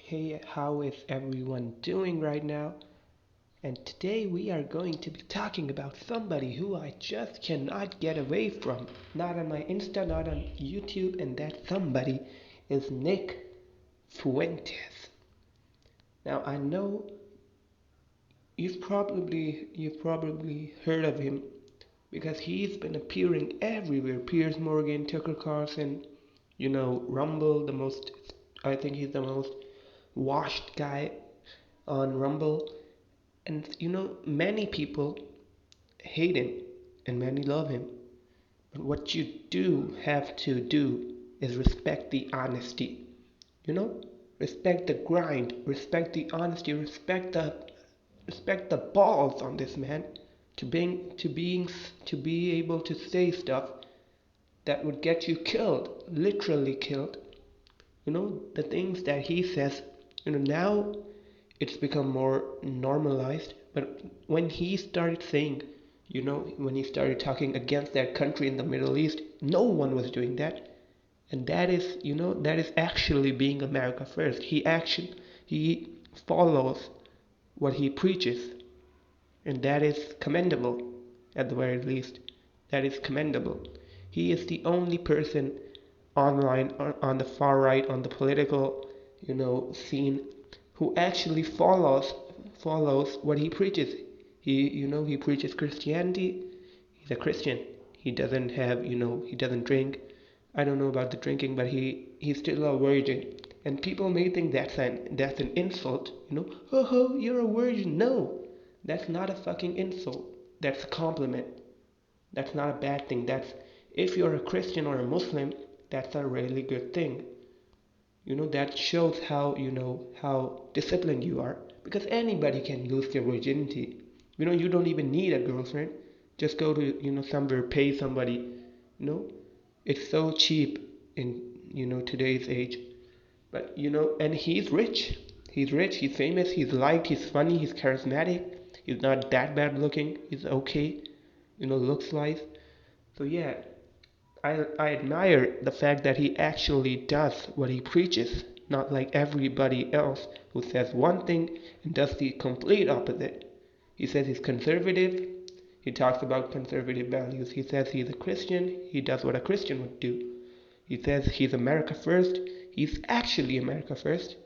Hey, how is everyone doing right now? And today we are going to be talking about somebody who I just cannot get away from. Not on my Insta, not on YouTube, and that somebody is Nick Fuentes. Now I know you've probably heard of him because he's been appearing everywhere. Piers Morgan, Tucker Carlson, Rumble, I think he's the most washed guy on Rumble. And many people hate him and many love him. But what you do have to do is respect the honesty. You know? Respect the grind, respect the honesty, respect the balls on this man to be able to say stuff that would get you killed, literally killed. The things that he says, now it's become more normalized. But when he started saying, when he started talking against that country in the Middle East, no one was doing that. And that is actually being America first. He follows what he preaches, and that is commendable, at the very least. That is commendable. He is the only person online on the far right, on the political, scene, who actually follows what he preaches. He preaches Christianity. He's a Christian. He doesn't drink. I don't know about the drinking, but he's still a virgin. And people may think that's an insult. Oh, you're a virgin. No, that's not a fucking insult. That's a compliment. That's not a bad thing. If you're a Christian or a Muslim, that's a really good thing. That shows how disciplined you are, because anybody can lose their virginity. You don't even need a girlfriend. Just go to somewhere, pay somebody. It's so cheap in today's age. But and he's famous, he's liked, he's funny, he's charismatic, he's not that bad looking, he's okay, looks wise. So yeah, I admire the fact that he actually does what he preaches, not like everybody else who says one thing and does the complete opposite. He says he's conservative, he talks about conservative values. He says he's a Christian, he does what a Christian would do. He says he's America first, he's actually America first.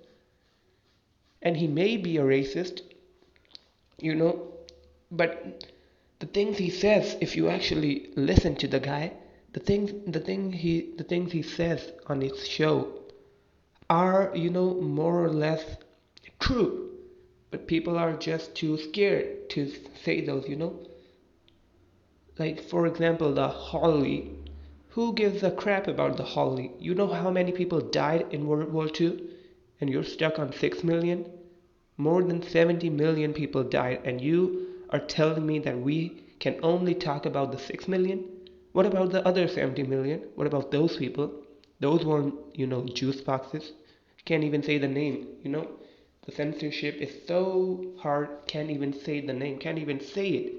And he may be a racist, you know, but the things he says, if you actually listen to the guy, the things he says on his show are, more or less true. But people are just too scared to say those. Like, for example, the Holly. Who gives a crap about the Holly? You know how many people died in World War II? And you're stuck on 6 million? More than 70 million people died, and you are telling me that we can only talk about the 6 million? What about the other 70 million? What about those people? Those weren't, juice boxes. Can't even say the name. The censorship is so hard, can't even say the name, can't even say it.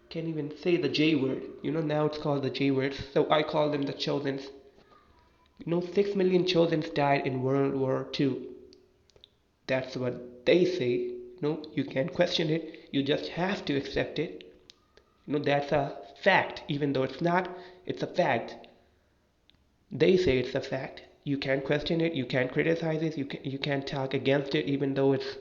Can't even say the J word. Now it's called the J word, so I call them the Chosens. 6 million Chosens died in World War II. That's what they say. You can't question it. You just have to accept it. That's a fact. Even though it's not, it's a fact. They say it's a fact. You can't question it. You can't criticize it. You can't talk against it, even though it's,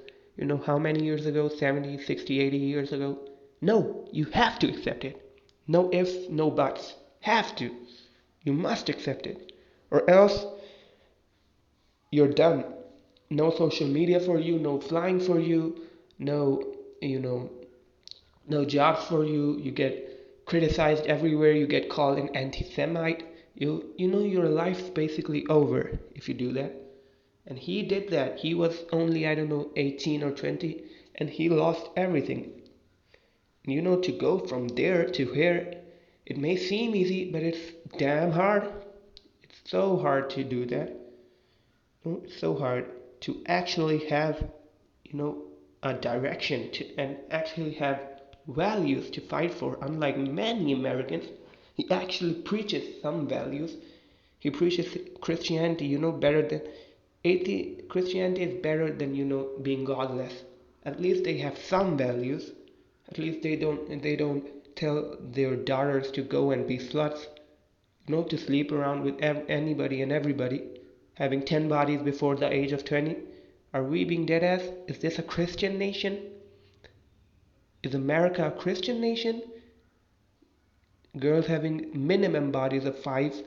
how many years ago? 70, 60, 80 years ago? No, you have to accept it. No ifs, no buts. Have to. You must accept it. Or else you're done. No social media for you, no flying for you, no, no jobs for you. You get criticized everywhere. You get called an anti-Semite. Your life's basically over if you do that. And he did that. He was only, I don't know, 18 or 20, and he lost everything. To go from there to here, it may seem easy, but it's damn hard. It's so hard to do that. It's so hard to actually have, a direction and actually have values to fight for. Unlike many Americans, he actually preaches some values. He preaches Christianity, better than Christianity is better than, being godless. At least they have some values. At least they don't tell their daughters to go and be sluts, to sleep around with anybody and everybody, having 10 bodies before the age of 20. Are we being dead ass? Is this a Christian nation? Is America a Christian nation? Girls having minimum bodies of 5.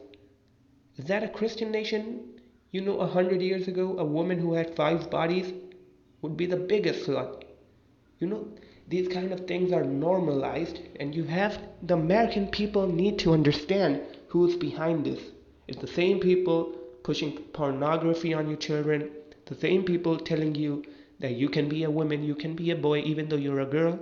Is that a Christian nation? 100 years ago, a woman who had 5 bodies would be the biggest slut. You know, these kind of things are normalized, and the American people need to understand who's behind this. It's the same people pushing pornography on your children, the same people telling you that you can be a woman, you can be a boy even though you're a girl,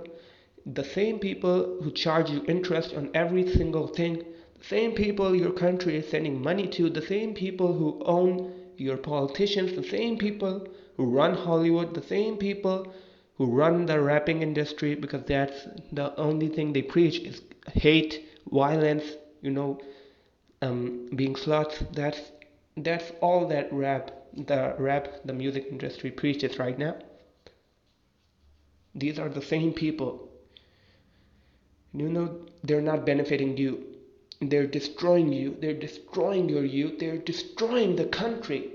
the same people who charge you interest on every single thing, the same people your country is sending money to, the same people who own your politicians, the same people who run Hollywood, the same people who run the rapping industry, because that's the only thing they preach is hate, violence, being sluts. That's all that the music industry preaches right now. These are the same people. They're not benefiting you. They're destroying you. They're destroying your youth. They're destroying the country.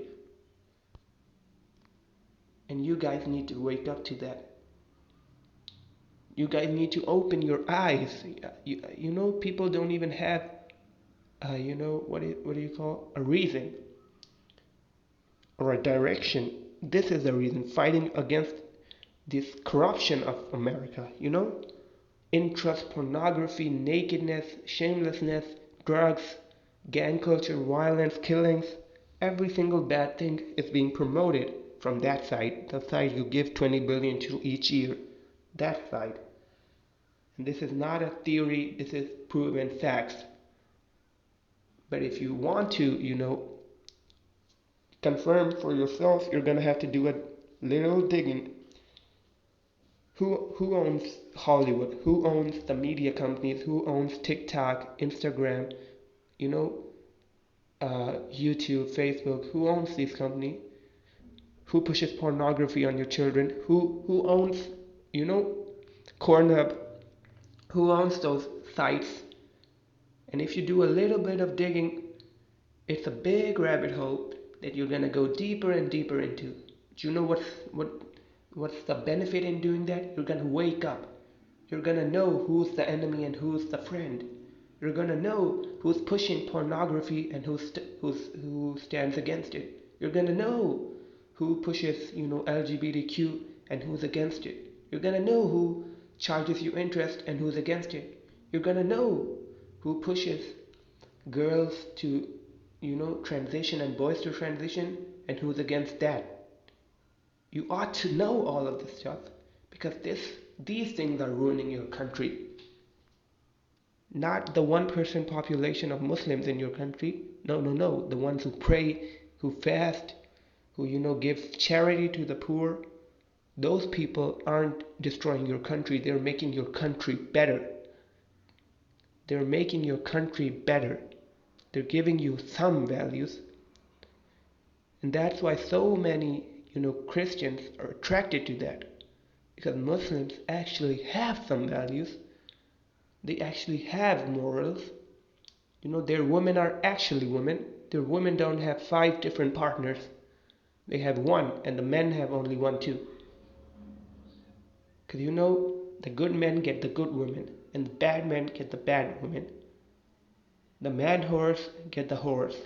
And you guys need to wake up to that. You guys need to open your eyes. People don't even have, what do you call, a reason or a direction. This is the reason, fighting against this corruption of America, interest, pornography, nakedness, shamelessness, drugs, gang culture, violence, killings. Every single bad thing is being promoted from that side, the side you give 20 billion to each year, that side. And this is not a theory, this is proven facts. But if you want to, confirm for yourself, you're gonna have to do a little digging. Who owns Hollywood? Who owns the media companies? Who owns TikTok, Instagram, YouTube, Facebook? Who owns these companies? Who pushes pornography on your children? Who owns, Pornhub? Who owns those sites? And if you do a little bit of digging, it's a big rabbit hole that you're gonna go deeper and deeper into. Do you know what's the benefit in doing that? You're gonna wake up. You're gonna know who's the enemy and who's the friend. You're gonna know who's pushing pornography and who stands against it. You're gonna know who pushes, LGBTQ and who's against it. You're gonna know who charges you interest and who's against it. You're gonna know who pushes girls to, transition and boys to transition and who's against that. You ought to know all of this stuff, because these things are ruining your country. Not the 1% population of Muslims in your country. No. The ones who pray, who fast, who, give charity to the poor. Those people aren't destroying your country. They're making your country better. They're making your country better. They're giving you some values. And that's why so many, Christians are attracted to that. Because Muslims actually have some values. They actually have morals. Their women are actually women. Their women don't have 5 different partners. They have one, and the men have only one too. Because the good men get the good women, and the bad men get the bad women. The mad horse get the horse,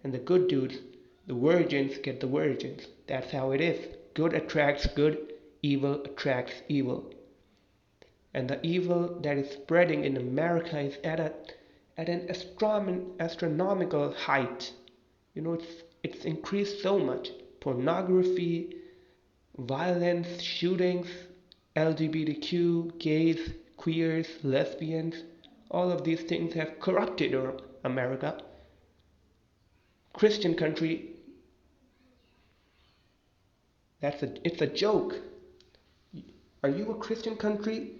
and the good dudes, the virgins, get the virgins. That's how it is. Good attracts good, evil attracts evil. And the evil that is spreading in America is at an astronomical height. It's increased so much. Pornography, violence, shootings, LGBTQ, gays, queers, lesbians, all of these things have corrupted America. Christian country, it's a joke. Are you a Christian country?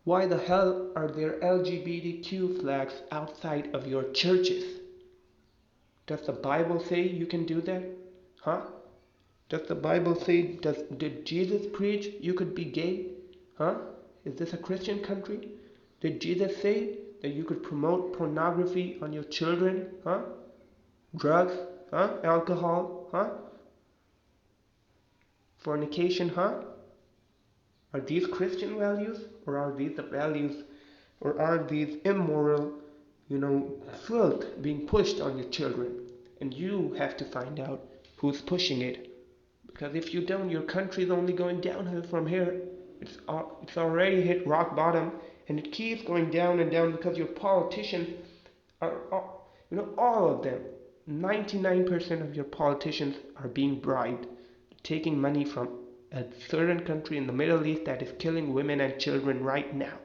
Why the hell are there LGBTQ flags outside of your churches? Does the Bible say you can do that? Huh? Does the Bible say, did Jesus preach you could be gay? Huh? Is this a Christian country? Did Jesus say that you could promote pornography on your children? Huh? Drugs? Huh? Alcohol? Huh? Fornication? Huh? Are these Christian values? Or are these the values? Or are these immoral, filth being pushed on your children? And you have to find out who's pushing it. Because if you don't, your country is only going downhill from here. It's already hit rock bottom, and it keeps going down and down because your politicians are, all of them. 99% of your politicians are being bribed, taking money from a certain country in the Middle East that is killing women and children right now.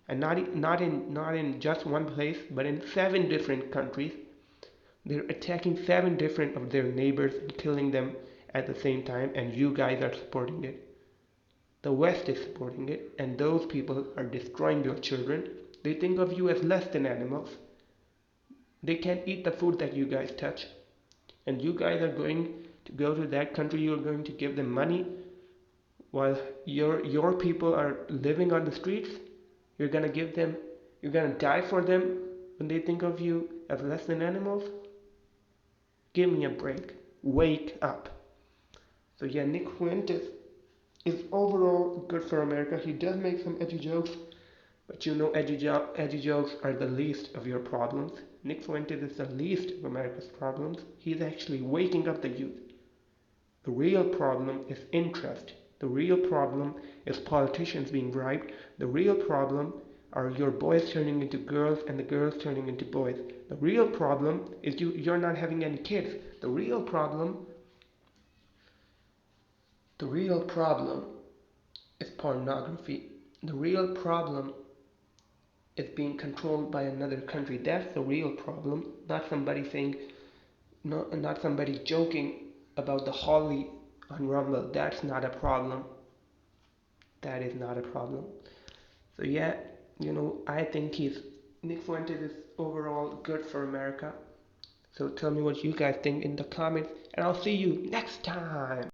And not in just one place, but in 7 different countries. They're attacking 7 different of their neighbors and killing them at the same time, and you guys are supporting it. The West is supporting it, and those people are destroying your children. They think of you as less than animals. They can't eat the food that you guys touch. And you guys are going to go to that country, you're going to give them money while your people are living on the streets. You're gonna die for them when they think of you as less than animals. Give me a break. Wake up. So yeah, Nick Fuentes is overall good for America. He does make some edgy jokes, but edgy jokes are the least of your problems. Nick Fuentes is the least of America's problems. He's actually waking up the youth. The real problem is interest. The real problem is politicians being bribed. The real problem are your boys turning into girls and the girls turning into boys. The real problem is you're not having any kids. The real problem is pornography. The real problem is being controlled by another country. That's the real problem. Not somebody saying, not somebody joking about the Holly on Rumble. That's not a problem. That is not a problem. So yeah, I think Nick Fuentes is overall good for America. So tell me what you guys think in the comments, and I'll see you next time.